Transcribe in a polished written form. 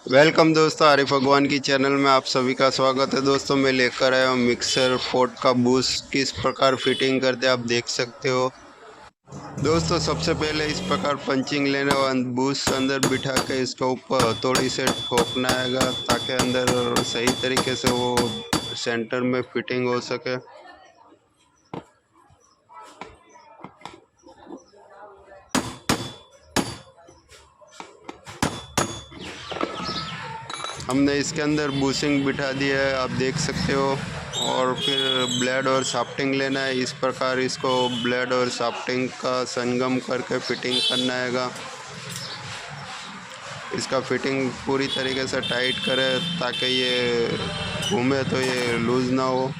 Welcome दोस्तों, आरिफ भगवान की चैनल में आप सभी का स्वागत है। दोस्तों मैं लेकर आया हूँ मिक्सर पोर्ट का बूस्ट किस प्रकार फिटिंग करते आप देख सकते हो। दोस्तों सबसे पहले इस प्रकार पंचिंग लेने और बूस्ट अंदर बिठा के इसके ऊपर हथौड़ी से ठोकना आएगा ताकि अंदर सही तरीके से वो सेंटर में फिटिंग हो सके। हमने इसके अंदर बूशिंग बिठा दिया है, आप देख सकते हो। और फिर ब्लेड और शाफ्टिंग लेना है। इस प्रकार इसको ब्लेड और शाफ्टिंग का संगम करके फिटिंग करना हैगा। इसका फिटिंग पूरी तरीके से टाइट करें ताकि ये घूमे तो ये लूज़ ना हो।